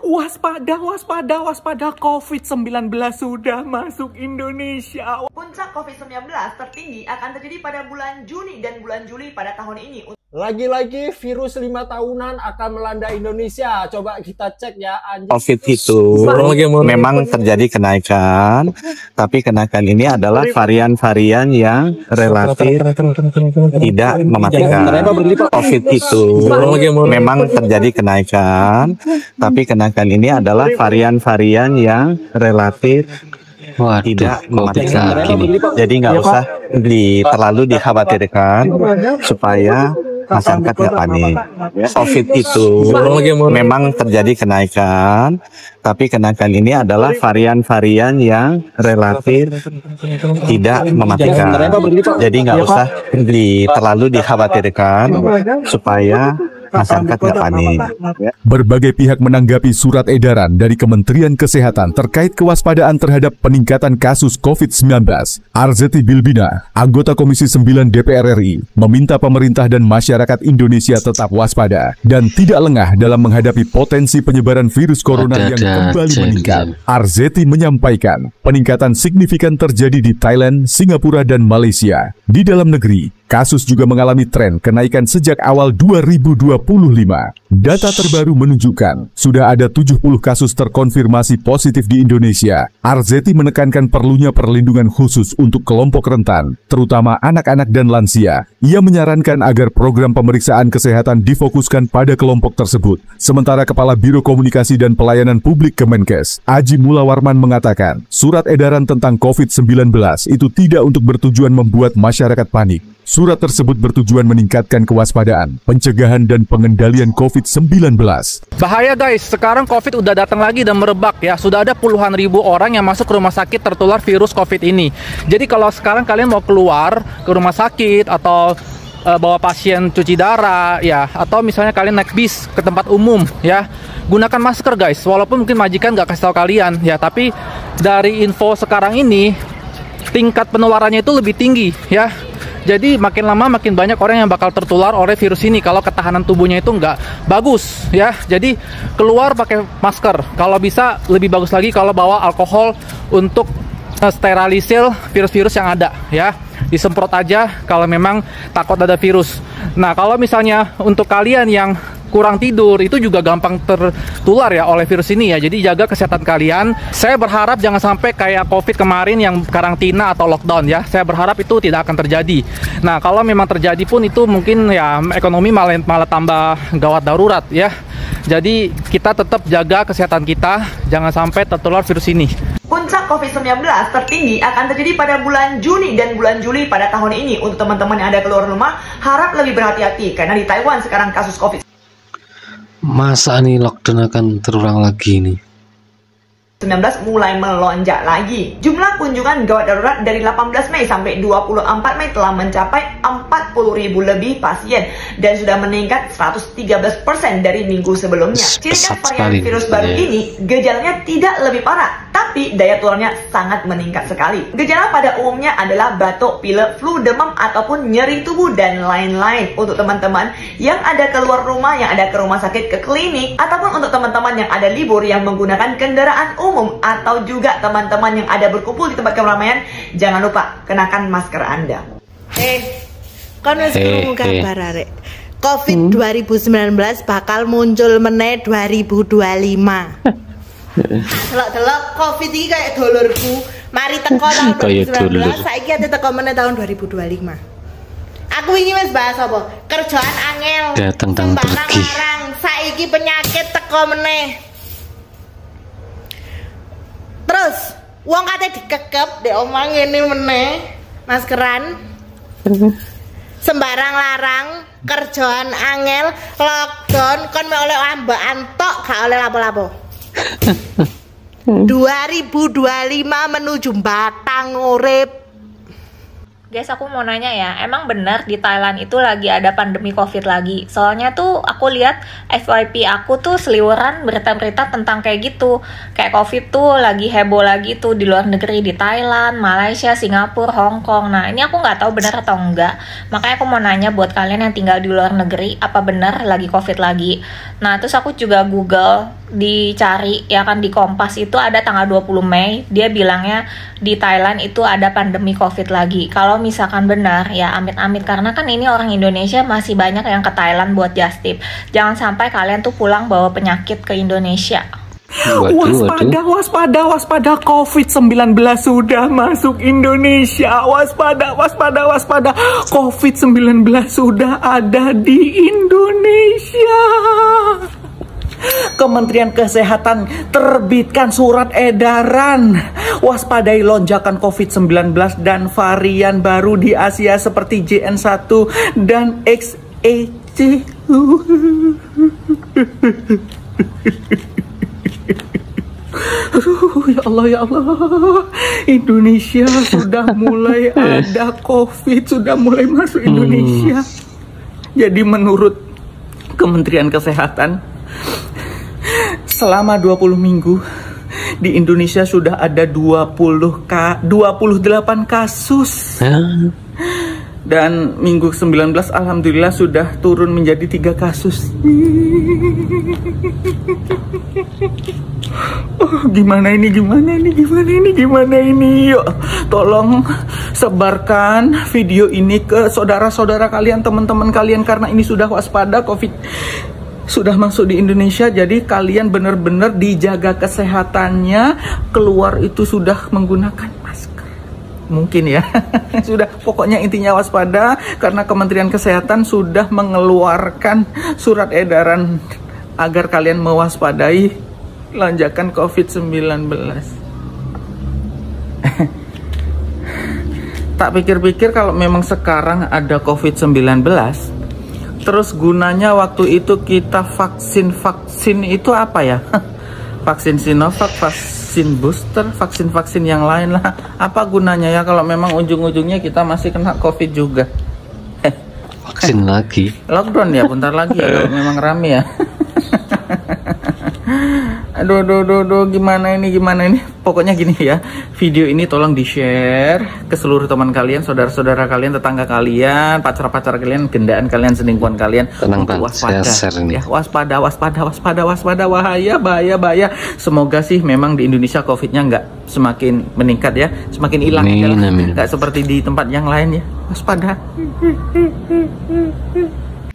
Waspada, waspada, waspada, COVID-19 sudah masuk Indonesia. Puncak COVID-19 tertinggi akan terjadi pada bulan Juni dan bulan Juli pada tahun ini. Lagi-lagi virus 5 tahunan akan melanda Indonesia. Coba kita cek ya. COVID itu memang terjadi kenaikan, tapi kenaikan ini adalah varian-varian yang relatif tidak mematikan. COVID itu memang terjadi kenaikan, tapi kenaikan ini adalah varian-varian yang relatif tidak mematikan. Jadi nggak usah terlalu dikhawatirkan supaya masyarakat nggak panik. COVID itu memang terjadi kenaikan, tapi kenaikan ini adalah varian-varian yang relatif tidak mematikan. Jadi nggak usah terlalu dikhawatirkan supaya masyarakat nggak panik. Berbagai pihak menanggapi surat edaran dari Kementerian Kesehatan terkait kewaspadaan terhadap peningkatan kasus COVID-19. Arzetti Bilbina, anggota Komisi 9 DPR RI, meminta pemerintah dan masyarakat Indonesia tetap waspada dan tidak lengah dalam menghadapi potensi penyebaran virus corona yang kembali meningkat. Arzetti menyampaikan, peningkatan signifikan terjadi di Thailand, Singapura, dan Malaysia. Di dalam negeri, kasus juga mengalami tren kenaikan sejak awal 2025. Data terbaru menunjukkan sudah ada 70 kasus terkonfirmasi positif di Indonesia. Arzetti menekankan perlunya perlindungan khusus untuk kelompok rentan, terutama anak-anak dan lansia. Ia menyarankan agar program pemeriksaan kesehatan difokuskan pada kelompok tersebut. Sementara Kepala Biro Komunikasi dan Pelayanan Publik Kemenkes, Aji Mulawarman mengatakan, surat edaran tentang COVID-19 itu tidak untuk bertujuan membuat masyarakat panik. Surat tersebut bertujuan meningkatkan kewaspadaan, pencegahan dan pengendalian COVID-19. Bahaya guys, sekarang COVID udah datang lagi dan merebak ya. Sudah ada puluhan ribu orang yang masuk ke rumah sakit tertular virus COVID ini. Jadi kalau sekarang kalian mau keluar ke rumah sakit atau bawa pasien cuci darah ya, atau misalnya kalian naik bis ke tempat umum ya, gunakan masker guys. Walaupun mungkin majikan nggak kasih tahu kalian ya, tapi dari info sekarang ini tingkat penularannya itu lebih tinggi ya. Jadi makin lama makin banyak orang yang bakal tertular oleh virus ini kalau ketahanan tubuhnya itu nggak bagus ya. Jadi keluar pakai masker. Kalau bisa lebih bagus lagi kalau bawa alkohol untuk sterilisir virus-virus yang ada ya. Disemprot aja kalau memang takut ada virus. Nah kalau misalnya untuk kalian yang kurang tidur itu juga gampang tertular ya oleh virus ini ya. Jadi jaga kesehatan kalian. Saya berharap jangan sampai kayak COVID kemarin yang karantina atau lockdown ya. Saya berharap itu tidak akan terjadi. Nah kalau memang terjadi pun itu mungkin ya ekonomi malah tambah gawat darurat ya. Jadi kita tetap jaga kesehatan kita, jangan sampai tertular virus ini. Puncak COVID-19 tertinggi akan terjadi pada bulan Juni dan bulan Juli pada tahun ini. Untuk teman-teman yang ada keluar rumah, harap lebih berhati-hati karena di Taiwan sekarang kasus COVID. Masa nih lockdown akan terulang lagi nih? 19 mulai melonjak lagi. Jumlah kunjungan gawat darurat dari 18 Mei sampai 24 Mei telah mencapai 40.000 lebih pasien dan sudah meningkat 113% dari minggu sebelumnya. Ciri khas varian virus baru ini, gejalanya tidak lebih parah, tapi daya tularnya sangat meningkat sekali. Gejala pada umumnya adalah batuk, pilek, flu, demam, ataupun nyeri tubuh dan lain-lain. Untuk teman-teman yang ada keluar rumah, yang ada ke rumah sakit, ke klinik, ataupun untuk teman-teman yang ada libur yang menggunakan kendaraan umum, atau juga teman-teman yang ada berkumpul di tempat keramaian, jangan lupa kenakan masker Anda. Kan wis krungu kabar arek. COVID 2019 bakal muncul meneh 2025. Delok-delok COVID iki kayak dulurku. Mari teko tahun 2019, saiki ate teko meneh tahun 2025. Aku ini wis bahas apa? Kerjaan angel. Datang pergi. Saiki penyakit teko meneh. Terus, uang kate dikekep dek omah ngene meneh, maskeran. Sembarang larang, kerjaan angel, lockdown, kon mek oleh ambakan tok gak oleh lapo-lapo. 2025 menuju batang urip. Guys, aku mau nanya ya, emang benar di Thailand itu lagi ada pandemi COVID lagi? Soalnya tuh aku lihat FYP aku tuh seliweran berita-berita tentang kayak gitu. Kayak COVID tuh lagi heboh lagi tuh di luar negeri, di Thailand, Malaysia, Singapura, Hong Kong. Nah, ini aku nggak tahu benar atau enggak. Makanya aku mau nanya buat kalian yang tinggal di luar negeri, apa benar lagi COVID lagi? Nah, terus aku juga Google, dicari ya kan, di Kompas itu ada tanggal 20 Mei, dia bilangnya di Thailand itu ada pandemi COVID lagi. Kalau misalkan benar ya amit-amit, karena kan ini orang Indonesia masih banyak yang ke Thailand buat just tip. Jangan sampai kalian tuh pulang bawa penyakit ke Indonesia. Waspada, waspada, waspada, COVID-19 sudah masuk Indonesia. Waspada, waspada, waspada, COVID-19 sudah ada di Indonesia. Kementerian Kesehatan terbitkan surat edaran waspadai lonjakan COVID-19 dan varian baru di Asia seperti JN1 dan XEC. Ya Allah, ya Allah, Indonesia sudah mulai ada COVID, sudah mulai masuk Indonesia. Jadi menurut Kementerian Kesehatan, selama 20 minggu di Indonesia sudah ada 28 kasus. Dan minggu 19 alhamdulillah sudah turun menjadi 3 kasus. Oh, gimana ini? Yuk, tolong sebarkan video ini ke saudara-saudara kalian, teman-teman kalian, karena ini sudah waspada COVID sudah masuk di Indonesia. Jadi kalian benar-benar dijaga kesehatannya, keluar itu sudah menggunakan masker. Mungkin ya. Sudah, pokoknya intinya waspada karena Kementerian Kesehatan sudah mengeluarkan surat edaran agar kalian mewaspadai lonjakan COVID-19. Tak pikir-pikir kalau memang sekarang ada COVID-19, terus gunanya waktu itu kita vaksin itu apa ya? Vaksin Sinovac, vaksin booster, vaksin yang lain lah. Apa gunanya ya kalau memang ujung-ujungnya kita masih kena COVID juga? Vaksin lagi. Lockdown ya, bentar lagi ya kalau memang rame ya. Aduh, gimana ini? Pokoknya gini ya, video ini tolong di-share ke seluruh teman kalian, saudara-saudara kalian, tetangga kalian, pacar-pacar kalian, gendaan kalian, selingkuhan kalian. Tenang Bang, waspada, saya share ini. Ya, waspada, bahaya. Semoga sih memang di Indonesia COVID-nya nggak semakin meningkat ya, semakin hilang aja lah. Nggak seperti di tempat yang lain ya. Waspada.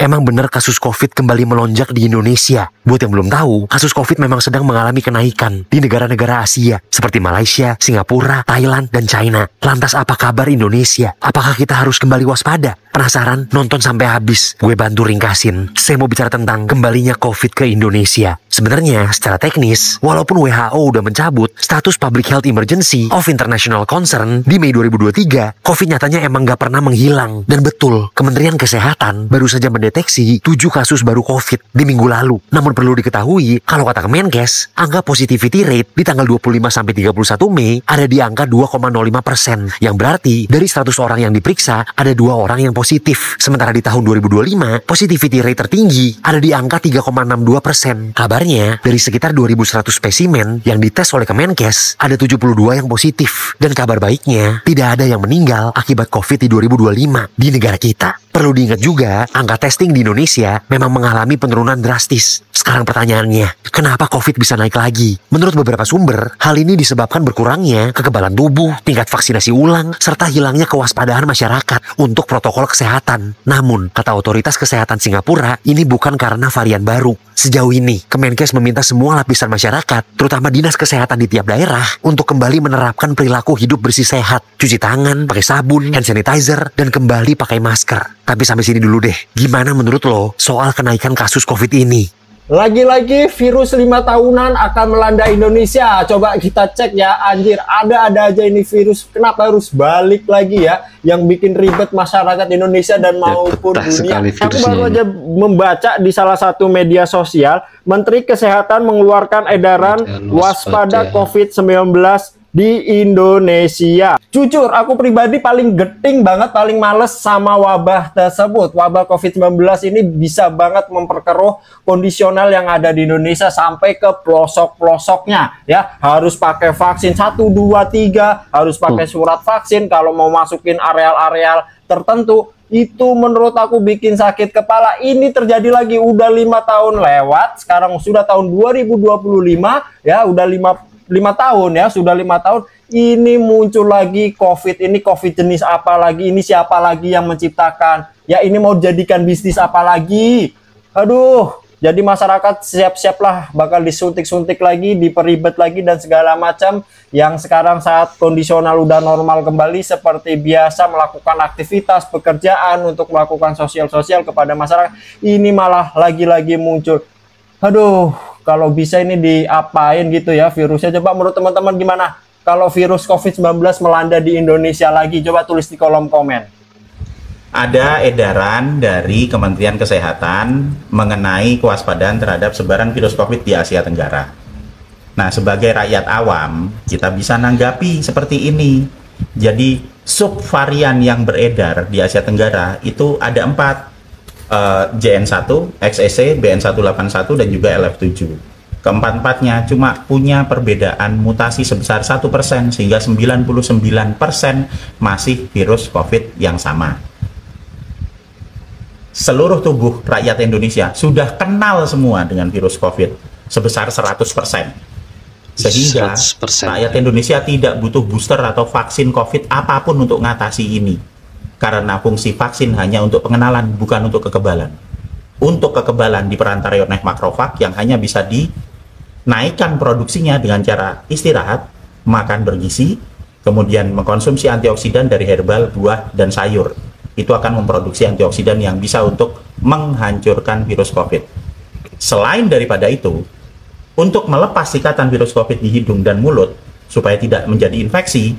Emang benar kasus COVID kembali melonjak di Indonesia. Buat yang belum tahu, kasus COVID memang sedang mengalami kenaikan di negara-negara Asia seperti Malaysia, Singapura, Thailand, dan China. Lantas apa kabar Indonesia? Apakah kita harus kembali waspada? Penasaran? Nonton sampai habis. Gue bantu ringkasin. Saya mau bicara tentang kembalinya COVID ke Indonesia. Sebenarnya, secara teknis, walaupun WHO udah mencabut status Public Health Emergency of International Concern di Mei 2023, COVID nyatanya emang gak pernah menghilang. Dan betul, Kementerian Kesehatan baru saja mendeteksi 7 kasus baru COVID di minggu lalu. Namun perlu diketahui, kalau kata Kemenkes, angka positivity rate di tanggal 25-31 Mei ada di angka 2,05%. Yang berarti, dari 100 orang yang diperiksa, ada 2 orang yang positif. Sementara di tahun 2025, positivity rate tertinggi ada di angka 3,62%. Kabarnya, dari sekitar 2.100 spesimen yang dites oleh Kemenkes, ada 72 yang positif. Dan kabar baiknya, tidak ada yang meninggal akibat COVID di 2025 di negara kita. Perlu diingat juga, angka testing di Indonesia memang mengalami penurunan drastis. Sekarang pertanyaannya, kenapa COVID bisa naik lagi? Menurut beberapa sumber, hal ini disebabkan berkurangnya kekebalan tubuh, tingkat vaksinasi ulang, serta hilangnya kewaspadaan masyarakat untuk protokol kesehatan. Namun, kata otoritas kesehatan Singapura, ini bukan karena varian baru. Sejauh ini, Kemenkes meminta semua lapisan masyarakat, terutama dinas kesehatan di tiap daerah, untuk kembali menerapkan perilaku hidup bersih sehat, cuci tangan, pakai sabun, hand sanitizer, dan kembali pakai masker. Tapi sampai sini dulu deh, gimana menurut lo soal kenaikan kasus COVID ini? Lagi-lagi virus 5 tahunan akan melanda Indonesia. Coba kita cek ya, anjir, ada-ada aja ini virus. Kenapa harus balik lagi ya? Yang bikin ribet masyarakat Indonesia dan maupun dunia. Aku baru aja membaca di salah satu media sosial, Menteri Kesehatan mengeluarkan edaran waspada COVID-19 di Indonesia. Jujur, aku pribadi paling geting banget, paling males sama wabah tersebut. Wabah COVID-19 ini bisa banget memperkeruh kondisional yang ada di Indonesia sampai ke pelosok-pelosoknya. Ya, harus pakai vaksin 1, 2, 3, harus pakai surat vaksin kalau mau masukin areal-areal tertentu. Itu menurut aku bikin sakit kepala. Ini terjadi lagi, udah 5 tahun lewat, sekarang sudah tahun 2025, ya udah 5 tahun ya, sudah 5 tahun ini muncul lagi COVID. Ini COVID jenis apa lagi? Ini siapa lagi yang menciptakan? Ya ini mau dijadikan bisnis apa lagi? Aduh, jadi masyarakat siap-siaplah bakal disuntik-suntik lagi, diperibet lagi dan segala macam. Yang sekarang saat kondisional udah normal kembali seperti biasa melakukan aktivitas pekerjaan untuk melakukan sosial-sosial kepada masyarakat, ini malah lagi-lagi muncul. Aduh, kalau bisa ini diapain gitu ya virusnya. Coba menurut teman-teman gimana kalau virus COVID-19 melanda di Indonesia lagi? Coba tulis di kolom komen. Ada edaran dari Kementerian Kesehatan mengenai kewaspadaan terhadap sebaran virus COVID di Asia Tenggara. Nah, sebagai rakyat awam, kita bisa nanggapi seperti ini. Jadi, subvarian yang beredar di Asia Tenggara itu ada 4. JN1, XEC, BN181, dan juga LF7. Keempat-empatnya cuma punya perbedaan mutasi sebesar 1%, sehingga 99% masih virus COVID yang sama. Seluruh tubuh rakyat Indonesia sudah kenal semua dengan virus COVID sebesar 100%. Sehingga 100%. Rakyat Indonesia tidak butuh booster atau vaksin COVID apapun untuk mengatasi ini. Karena fungsi vaksin hanya untuk pengenalan, bukan untuk kekebalan. Untuk kekebalan diperantarai oleh makrofag yang hanya bisa dinaikkan produksinya dengan cara istirahat, makan bergizi, kemudian mengkonsumsi antioksidan dari herbal, buah, dan sayur. Itu akan memproduksi antioksidan yang bisa untuk menghancurkan virus COVID. Selain daripada itu, untuk melepas ikatan virus COVID di hidung dan mulut, supaya tidak menjadi infeksi,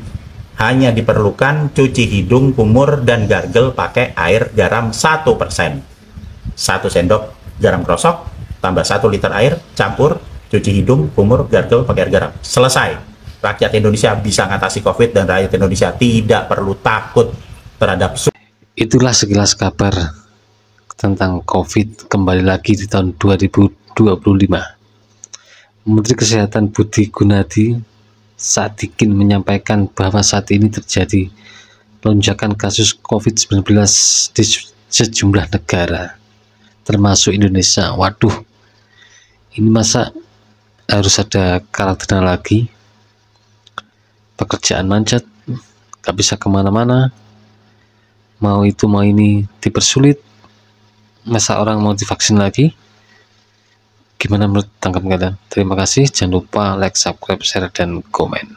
hanya diperlukan cuci hidung, kumur, dan gargel pakai air garam 1%. 1 sendok garam krosok, tambah 1 liter air, campur, cuci hidung, kumur, gargel pakai air garam. Selesai. Rakyat Indonesia bisa mengatasi COVID dan rakyat Indonesia tidak perlu takut terhadap. Itulah sekilas kabar tentang COVID kembali lagi di tahun 2025. Menteri Kesehatan Budi Gunadi Sadikin menyampaikan bahwa saat ini terjadi lonjakan kasus COVID-19 di sejumlah negara, termasuk Indonesia. Waduh, ini masa harus ada karantina lagi? Pekerjaan manjat, gak bisa kemana-mana, mau itu mau ini dipersulit, masa orang mau divaksin lagi? Gimana menurut tanggapan kalian? Terima kasih, jangan lupa like, subscribe, share, dan komen.